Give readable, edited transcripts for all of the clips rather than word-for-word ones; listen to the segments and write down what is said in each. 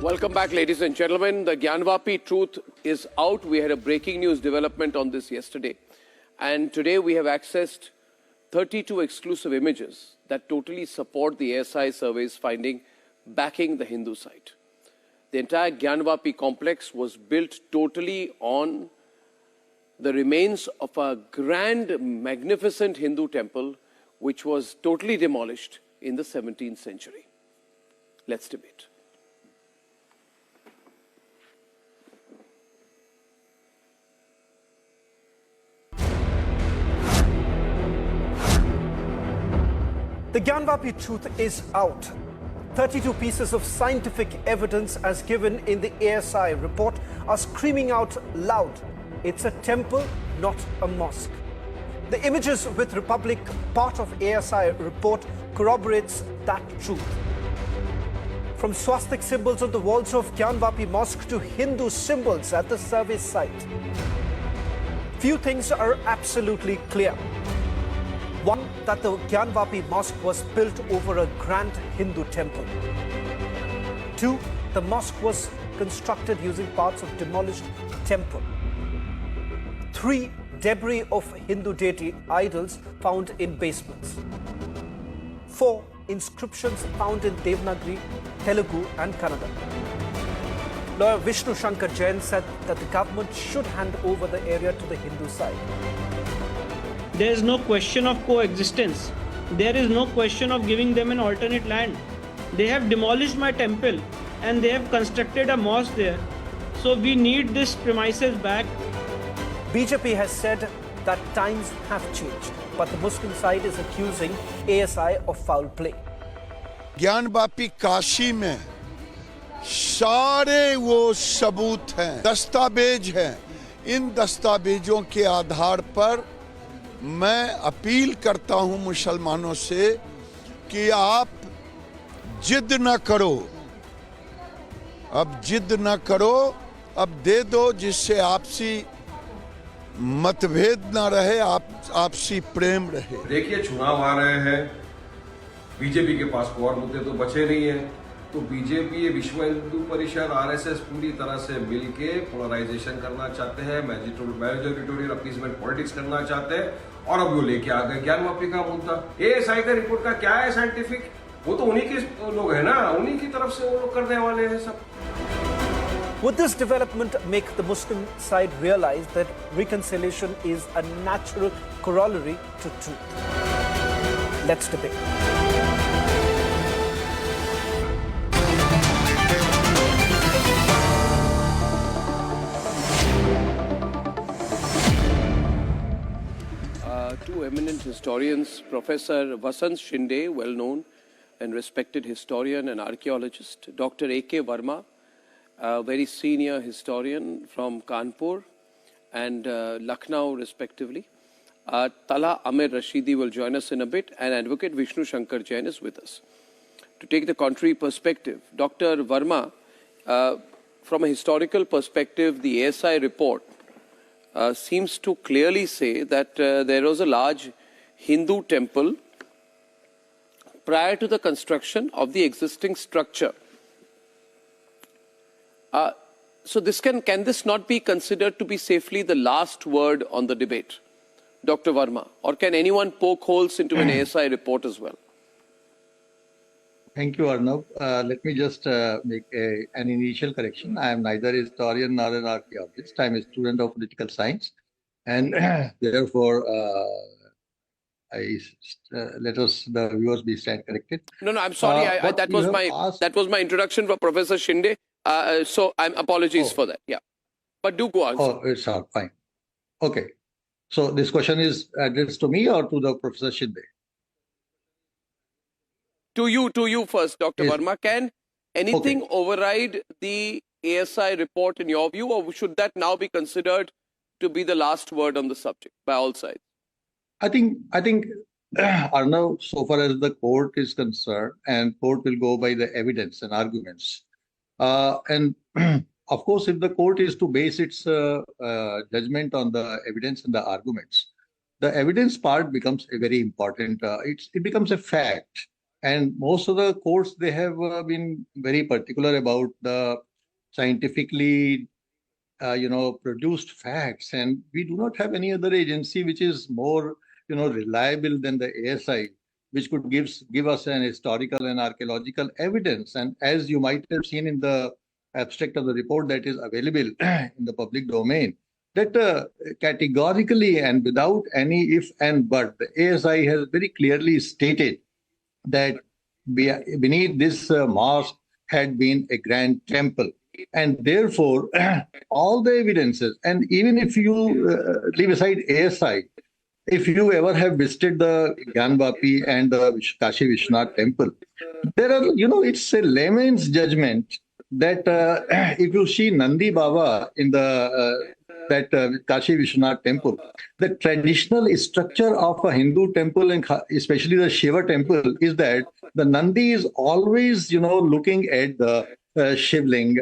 Welcome back, ladies and gentlemen. The Gyanvapi truth is out. We had a breaking news development on this yesterday. And today we have accessed 32 exclusive images that totally support the ASI survey's finding backing the Hindu side. The entire Gyanvapi complex was built totally on the remains of a grand, magnificent Hindu temple which was totally demolished in the 17th century. Let's debate. The Gyanvapi truth is out. 32 pieces of scientific evidence as given in the ASI report are screaming out loud. It's a temple, not a mosque. The images with Republic, part of ASI report, corroborates that truth. From swastik symbols on the walls of Gyanvapi mosque to Hindu symbols at the survey site. Few things are absolutely clear. One, that the Gyanvapi mosque was built over a grand Hindu temple. Two, the mosque was constructed using parts of demolished temple. Three, debris of Hindu deity idols found in basements. Four, inscriptions found in Devanagari, Telugu and Kannada. Lawyer Vishnu Shankar Jain said that the government should hand over the area to the Hindu side. There is no question of coexistence. There is no question of giving them an alternate land. They have demolished my temple and they have constructed a mosque there. So we need this premises back. BJP has said that times have changed, but the Muslim side is accusing ASI of foul play. Gyanvapi Kashi में सारे वो सबूत हैं, दस्तावेज हैं। इन दस्तावेजों के आधार पर मैं अपील करता हूं मुसलमानों से कि आप जिद न करो, अब जिद न करो, अब दे दो, जिससे आपसी मतभेद न रहे, आपसी प्रेम रहे। देखिए, चुनाव आ रहे हैं, बीजेपी के पास और मुद्दे तो बचे नहीं है, तो बीजेपी, विश्व हिंदू परिषद, आरएसएस पूरी तरह से मिलके पोलराइजेशन करना चाहते हैं, मैजोरिटोरियल अपीसमेंट पॉलिटिक्स करना चाहते हैं, और अब वो लेके आ गए ज्ञानवापी का मुद्दा। एएसआई का रिपोर्ट का क्या है साइंटिफिक? वो तो उन्हीं के लोग हैं ना, उन्हीं की तरफ से वो लोग करने वाले हैं सब। Would this development make the Muslim side realize that reconciliation is a natural corollary to truth? Let's debate. Two eminent historians, Professor Vasant Shinde, well-known and respected historian and archaeologist, Dr. A.K. Verma, a very senior historian from Kanpur and Lucknow, respectively. Tala Amir Rashidi will join us in a bit, and Advocate Vishnu Shankar Jain is with us. To take the contrary perspective, Dr. Verma, from a historical perspective, the ASI report seems to clearly say that there was a large Hindu temple prior to the construction of the existing structure. So this can this not be considered to be safely the last word on the debate, Dr. Verma? Or can anyone poke holes into an ASI report as well? Thank you, Arnab. Let me just make an initial correction. I am neither a historian nor an archaeologist. I am a student of political science, and therefore, let us, the viewers, be stand corrected. No, I'm sorry. That was my introduction for Professor Shinde. So I'm apologies for that. Yeah, but do go on. Oh, it's all fine. Okay. So this question is addressed to me or to the Professor Shinde? To you first, Dr. Yes. Verma. Can anything override the ASI report in your view, or should that now be considered to be the last word on the subject by all sides? I think Arnav, so far as the court is concerned, and court will go by the evidence and arguments. And of course, if the court is to base its judgment on the evidence and the arguments, the evidence part becomes a very important. It becomes a fact. And most of the courts, they have been very particular about the scientifically produced facts, and we do not have any other agency which is more reliable than the ASI, which could give us an historical and archaeological evidence. And as you might have seen in the abstract of the report that is available in the public domain, that categorically and without any if and but, the ASI has very clearly stated that beneath this mosque had been a grand temple. And therefore, all the evidences, and even if you leave aside ASI, if you ever have visited the Gyanvapi and the Kashi Vishwanath temple, there are, it's a layman's judgment that if you see Nandi Baba in the Kashi Vishwanath temple, the traditional structure of a Hindu temple, and especially the Shiva temple, is that the Nandi is always, looking at the Shivling.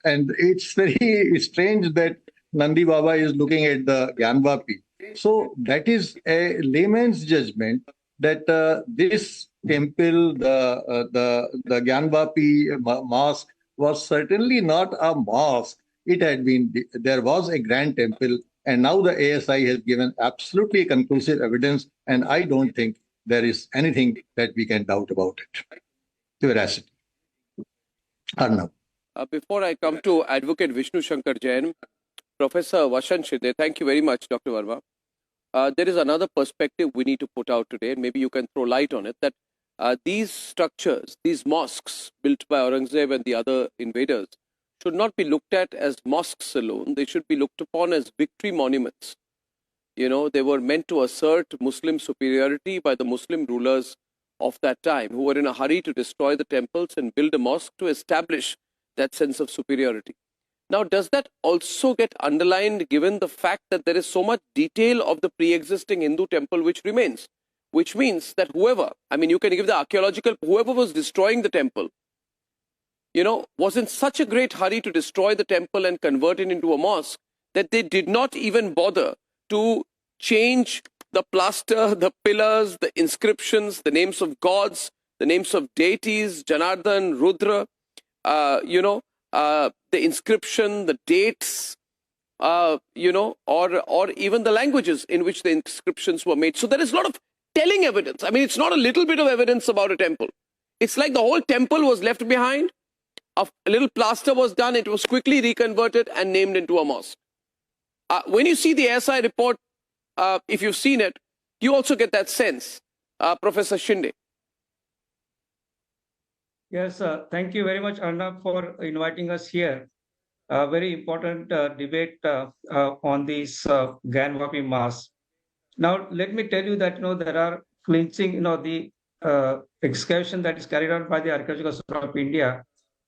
And it's very strange that Nandi Baba is looking at the Gyanvapi. So that is a layman's judgment that this temple, the Gyanvapi mosque, was certainly not a mosque. There was a grand temple, and now the ASI has given absolutely conclusive evidence, and I don't think there is anything that we can doubt about it. To veracity. Arnab. Before I come to Advocate Vishnu Shankar Jain, Professor Vasant Shinde, thank you very much, Dr. Verma. There is another perspective we need to put out today, and maybe you can throw light on it, that these structures, these mosques built by Aurangzeb and the other invaders, should not be looked at as mosques alone. They should be looked upon as victory monuments. They were meant to assert Muslim superiority by the Muslim rulers of that time, who were in a hurry to destroy the temples and build a mosque to establish that sense of superiority. Now, does that also get underlined given the fact that there is so much detail of the pre-existing Hindu temple which remains? Which means that whoever was destroying the temple, was in such a great hurry to destroy the temple and convert it into a mosque that they did not even bother to change the plaster, the pillars, the inscriptions, the names of gods, the names of deities, Janardhan, Rudra, the inscription, the dates, or even the languages in which the inscriptions were made. So there is a lot of telling evidence. I mean, it's not a little bit of evidence about a temple. It's like the whole temple was left behind. A little plaster was done. It was quickly reconverted and named into a mosque. When you see the ASI report, if you've seen it, you also get that sense, Professor Shinde. Yes, thank you very much, Arnab, for inviting us here. A very important debate on this Gyanvapi Mass. Now, let me tell you that there are clinching, the excavation that is carried out by the Archaeological Society of India,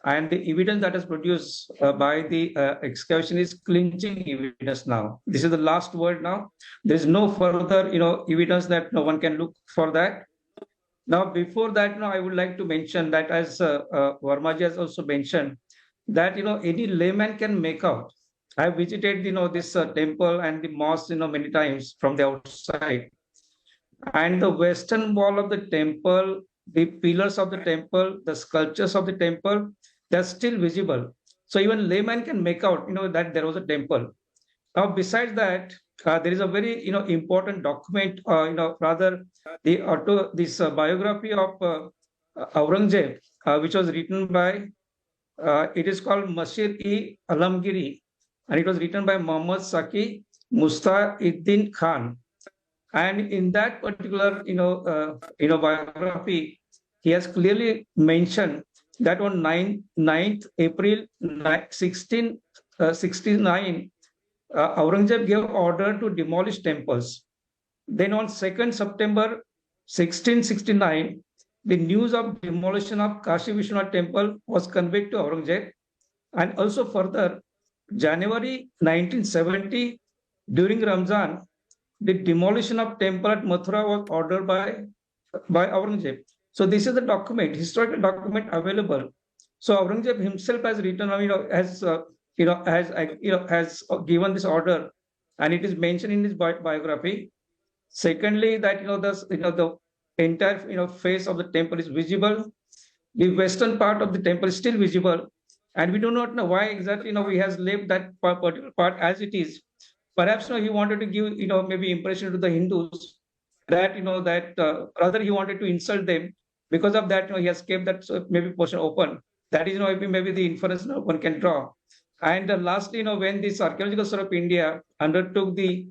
and the evidence that is produced by the excavation is clinching evidence now. This is the last word now. There is no further, evidence that no one can look for that. Now, before that, I would like to mention that, as Verma ji has also mentioned, that any layman can make out. I have visited this temple and the mosque many times from the outside, and the western wall of the temple, the pillars of the temple, the sculptures of the temple, they're still visible. So even layman can make out that there was a temple. Now, besides that, there is a very important document, this biography of Aurangzeb, which was written by it is called Masir-e-Alamgiri, and it was written by Muhammad Saki Mustaeddin Khan. And in that particular biography, he has clearly mentioned that on 9th April 1669, Aurangzeb gave order to demolish temples. Then on 2nd September 1669, the news of demolition of Kashi Vishwanath temple was conveyed to Aurangzeb. And also further, January 1970, during Ramzan, the demolition of temple at Mathura was ordered by Aurangzeb. So this is the document, historical document available. So Aurangzeb himself has written, has given this order, and it is mentioned in his biography. Secondly, that the entire face of the temple is visible. The western part of the temple is still visible, and we do not know why exactly he has left that particular part as it is. Perhaps he wanted to give maybe impression to the Hindus that that rather he wanted to insult them. Because of that, he has kept that maybe portion open. That is maybe the inference one can draw. And lastly, when this Archaeological Survey of India undertook the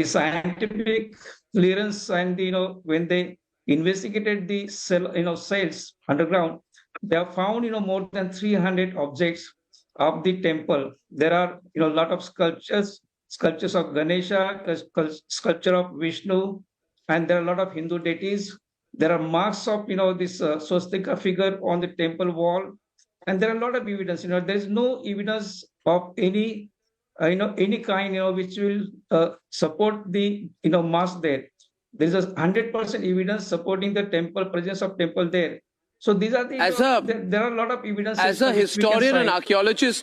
scientific clearance, and when they investigated the cells underground, they have found more than 300 objects of the temple. There are a lot of sculptures of Ganesha, sculpture of Vishnu, and there are a lot of Hindu deities. There are marks of this swastika figure on the temple wall, and there are a lot of evidence. There is no evidence of any any kind which will support the mass there. There is 100% evidence supporting the temple presence of temple there. So these are the As a there are a lot of evidence. As a historian and archaeologist,